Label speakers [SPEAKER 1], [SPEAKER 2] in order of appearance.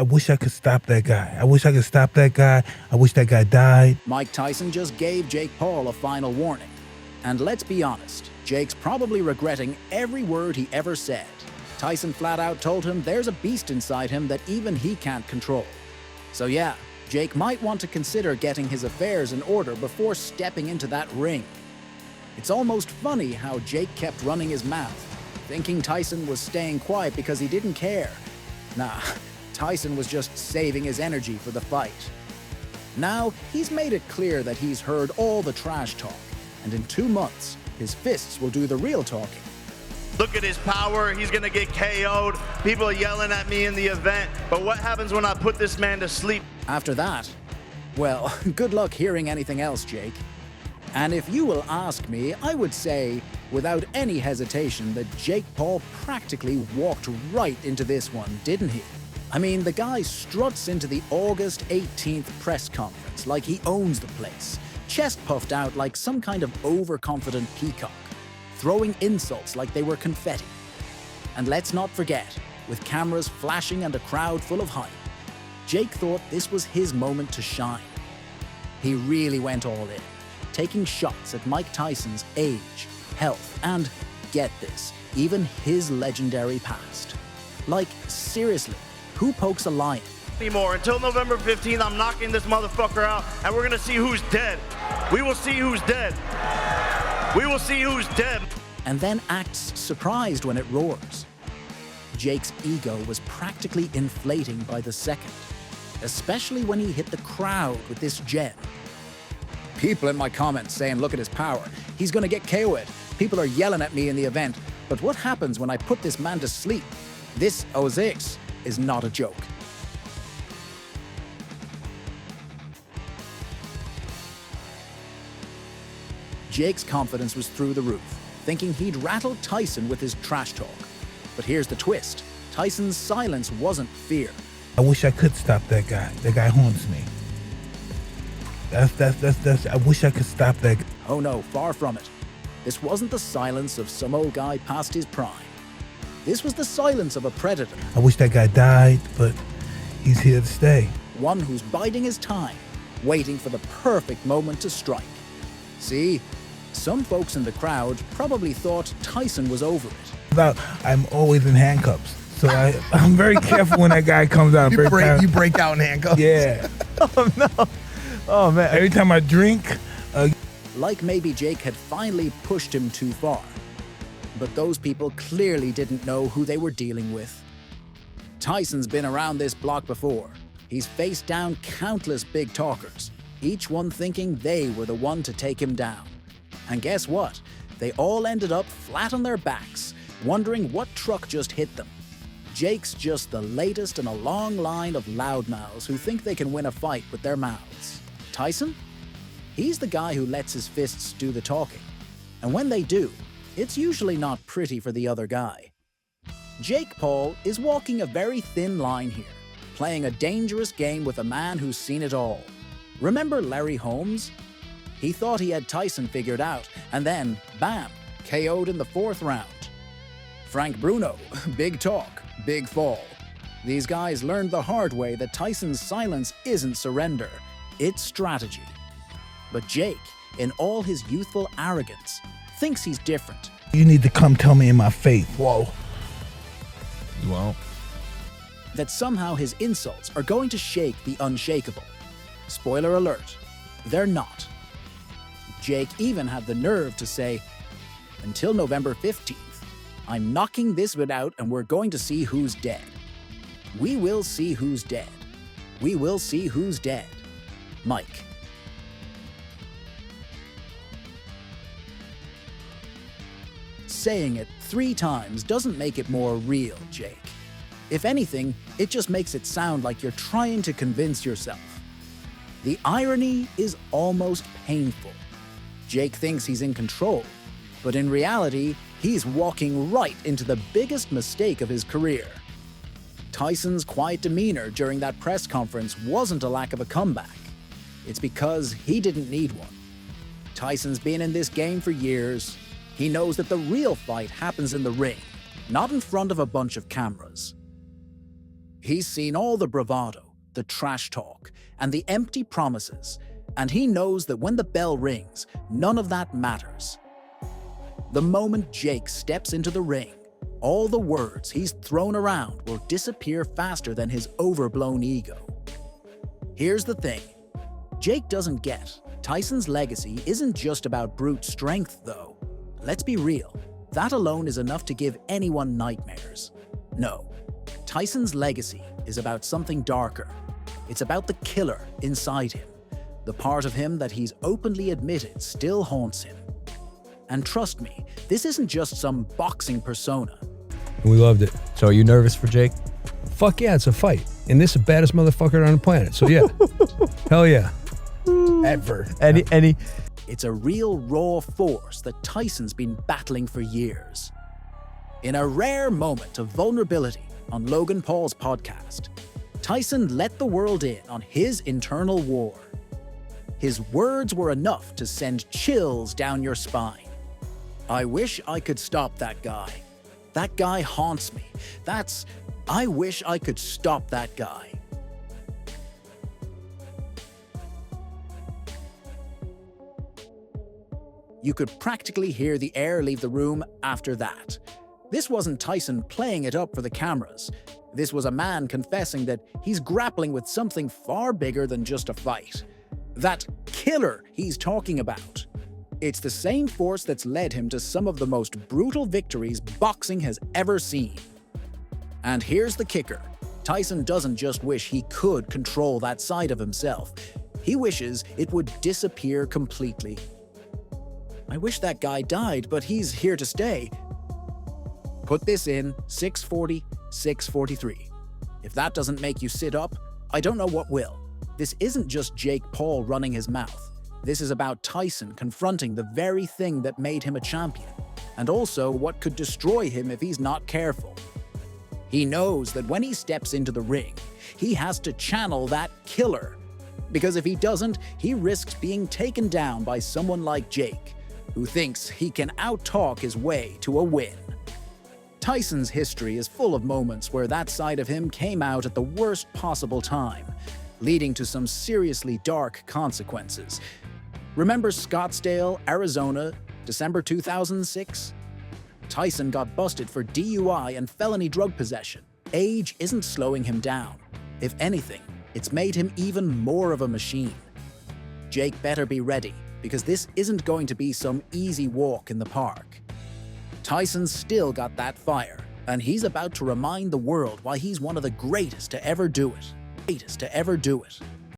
[SPEAKER 1] I wish I could stop that guy. I wish I could stop that guy. I wish that guy died.
[SPEAKER 2] Mike Tyson just gave Jake Paul a final warning. And let's be honest, Jake's probably regretting every word he ever said. Tyson flat out told him there's a beast inside him that even he can't control. So yeah, Jake might want to consider getting his affairs in order before stepping into that ring. It's almost funny how Jake kept running his mouth, thinking Tyson was staying quiet because he didn't care. Nah, Tyson was just saving his energy for the fight. Now, he's made it clear that he's heard all the trash talk, and in 2 months, his fists will do the real talking.
[SPEAKER 3] Look at his power, he's gonna get KO'd. People are yelling at me in the event, but what happens when I put this man to sleep?
[SPEAKER 2] After that, well, good luck hearing anything else, Jake. And if you will ask me, I would say, without any hesitation, that Jake Paul practically walked right into this one, didn't he? I mean, the guy struts into the August 18th press conference like he owns the place, chest puffed out like some kind of overconfident peacock, throwing insults like they were confetti. And let's not forget, with cameras flashing and a crowd full of hype, Jake thought this was his moment to shine. He really went all in, taking shots at Mike Tyson's age, health, and, get this, even his legendary past. Like, seriously, who pokes a lion?
[SPEAKER 3] Anymore. Until November 15th, I'm knocking this motherfucker out, and we're gonna see who's dead. We will see who's dead. We will see who's dead.
[SPEAKER 2] And then acts surprised when it roars. Jake's ego was practically inflating by the second, especially when he hit the crowd with this gem. People in my comments saying, look at his power. He's gonna get KO'd. People are yelling at me in the event. But what happens when I put this man to sleep? This 06 is not a joke. Jake's confidence was through the roof, thinking he'd rattle Tyson with his trash talk. But here's the twist. Tyson's silence wasn't fear.
[SPEAKER 1] I wish I could stop that guy. That guy haunts me. I wish I could stop that guy.
[SPEAKER 2] Oh no, far from it. This wasn't the silence of some old guy past his prime. This was the silence of a predator.
[SPEAKER 1] I wish that guy died, but he's here to stay.
[SPEAKER 2] One who's biding his time, waiting for the perfect moment to strike. See, some folks in the crowd probably thought Tyson was over it.
[SPEAKER 1] I'm always in handcuffs, so I'm very careful when that guy comes out.
[SPEAKER 4] You break out in handcuffs?
[SPEAKER 1] Yeah.
[SPEAKER 4] Oh, no. Oh, man.
[SPEAKER 1] Every time I drink...
[SPEAKER 2] Like maybe Jake had finally pushed him too far. But those people clearly didn't know who they were dealing with. Tyson's been around this block before. He's faced down countless big talkers, each one thinking they were the one to take him down. And guess what? They all ended up flat on their backs, wondering what truck just hit them. Jake's just the latest in a long line of loudmouths who think they can win a fight with their mouths. Tyson? He's the guy who lets his fists do the talking. And when they do, it's usually not pretty for the other guy. Jake Paul is walking a very thin line here, playing a dangerous game with a man who's seen it all. Remember Larry Holmes? He thought he had Tyson figured out, and then, bam, KO'd in the 4th round. Frank Bruno, big talk, big fall. These guys learned the hard way that Tyson's silence isn't surrender, it's strategy. But Jake, in all his youthful arrogance, thinks he's different.
[SPEAKER 1] You need to come tell me in my face.
[SPEAKER 4] Whoa. You won't.
[SPEAKER 2] That somehow his insults are going to shake the unshakable. Spoiler alert, they're not. Jake even had the nerve to say, until November 15th, I'm knocking this bit out and we're going to see who's dead. We will see who's dead. We will see who's dead. Mike. Saying it 3 times doesn't make it more real, Jake. If anything, it just makes it sound like you're trying to convince yourself. The irony is almost painful. Jake thinks he's in control, but in reality, he's walking right into the biggest mistake of his career. Tyson's quiet demeanor during that press conference wasn't a lack of a comeback. It's because he didn't need one. Tyson's been in this game for years. He knows that the real fight happens in the ring, not in front of a bunch of cameras. He's seen all the bravado, the trash talk, and the empty promises, and he knows that when the bell rings, none of that matters. The moment Jake steps into the ring, all the words he's thrown around will disappear faster than his overblown ego. Here's the thing. Jake doesn't get. Tyson's legacy isn't just about brute strength, though. Let's be real. That alone is enough to give anyone nightmares. No. Tyson's legacy is about something darker. It's about the killer inside him. The part of him that he's openly admitted still haunts him. And trust me, this isn't just some boxing persona.
[SPEAKER 5] We loved it.
[SPEAKER 4] So are you nervous for Jake?
[SPEAKER 5] Fuck yeah, it's a fight. And this is the baddest motherfucker on the planet. So yeah. Hell yeah.
[SPEAKER 4] Ever. Any
[SPEAKER 2] It's a real raw force that Tyson's been battling for years. In a rare moment of vulnerability on Logan Paul's podcast, Tyson let the world in on his internal war. His words were enough to send chills down your spine. I wish I could stop that guy. That guy haunts me. I wish I could stop that guy. You could practically hear the air leave the room after that. This wasn't Tyson playing it up for the cameras. This was a man confessing that he's grappling with something far bigger than just a fight. That killer he's talking about. It's the same force that's led him to some of the most brutal victories boxing has ever seen. And here's the kicker. Tyson doesn't just wish he could control that side of himself. He wishes it would disappear completely. I wish that guy died, but he's here to stay. Put this in 640, 643. If that doesn't make you sit up, I don't know what will. This isn't just Jake Paul running his mouth. This is about Tyson confronting the very thing that made him a champion, and also what could destroy him if he's not careful. He knows that when he steps into the ring, he has to channel that killer. Because if he doesn't, he risks being taken down by someone like Jake, who thinks he can out-talk his way to a win. Tyson's history is full of moments where that side of him came out at the worst possible time, leading to some seriously dark consequences. Remember Scottsdale, Arizona, December 2006? Tyson got busted for DUI and felony drug possession. Age isn't slowing him down. If anything, it's made him even more of a machine. Jake better be ready, because this isn't going to be some easy walk in the park. Tyson's still got that fire, and he's about to remind the world why he's one of the greatest to ever do it.